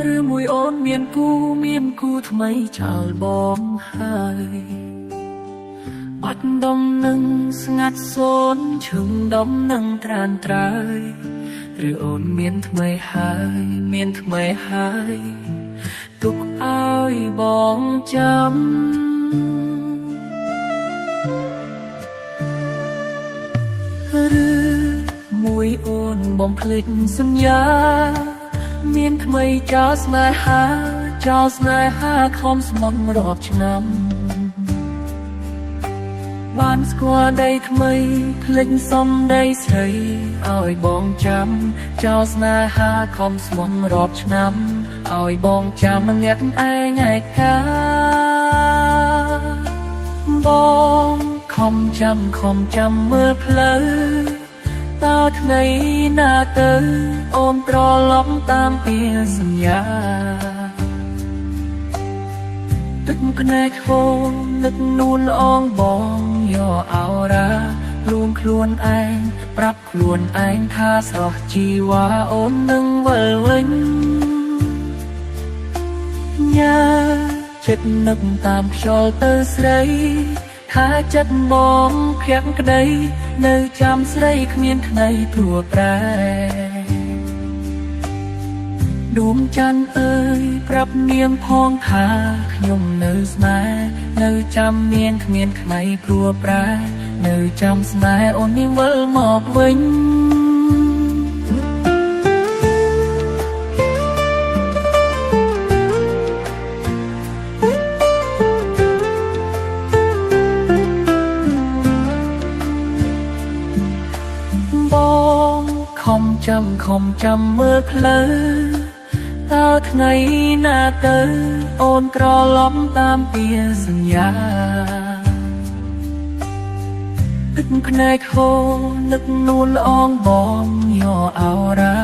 หรือมวยអូនមានគូថ្មីចោលបងហើយបាត់ដុំនឹងស្ងាត់សូនឈឹងដុំនឹងត្រានត្រើយឬអូនមានថ្មីហើយទុកឲ្យបងចាំឬមួយអូនបំភ្លេចសន្យាមានថ្មីចោលស្នេហាខំស្មងរាប់ឆ្នាំបានស្គាល់ដីថ្មីភ្លេចសំដីស្រីឲ្យបងចាំចោលស្នេហាខំស្មងរាប់ឆ្នាំឲ្យបងចាំអ្នកឯងឯកាបងខំចាំមើលផ្លូវតើថ្ងៃណាទៅអូនត្រឡប់តាមពីសន្យាទឹកភ្នែកហូរនឹកនួនអងបងយកអោរារួមខ្លួនឯងប្រាប់ខ្លួនឯងថាស្រស់ជីវ៉ាអូននឹងវិលវិញញ៉ាចិត្តនឹកតាមខ្យល់ទៅស្រីថាចិត្តបងភ័ក្រក្តីនៅចាំស្រីគ្មានថ្ងៃព្រួប្រែដួងច័ន្ទអើយប្រាប់នាងផងថាខ្ញុំនៅស្នេហ៍នៅចាំនាងគ្មានថ្ងៃព្រួប្រែនៅចាំស្នេហ៍អូននេះវិលមកវិញបងខំចាំមើលផ្លូវតើថ្ងៃណាទៅអូនក្រឡំតាមពីសន្យាទឹកភ្នែកហូរនឹកនួនអងបងយកអោរា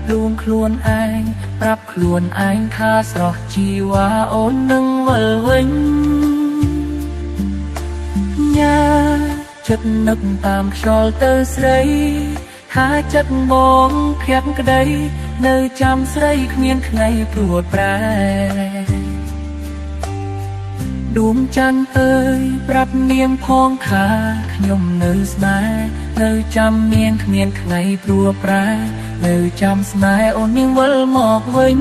រួមខ្លួនឯងប្រាប់ខ្លួនឯងថាស្រស់ជីវ៉ាអូននឹងវិលវិញញ៉ាចិត្តនឹកតាមខ្យល់ទៅស្រីថាចិត្តបងភ័ក្រក្តីនៅចាំស្រីគ្មានថ្ងៃព្រួតប្រែដួងច័ន្ទអើយប្រាប់នាងផងថាខ្ញុំនៅស្នេហ៍នៅចាំនាងគ្មានថ្ងៃព្រួតប្រែនៅចាំស្នេហ៍អូននាងវិលមកវិញ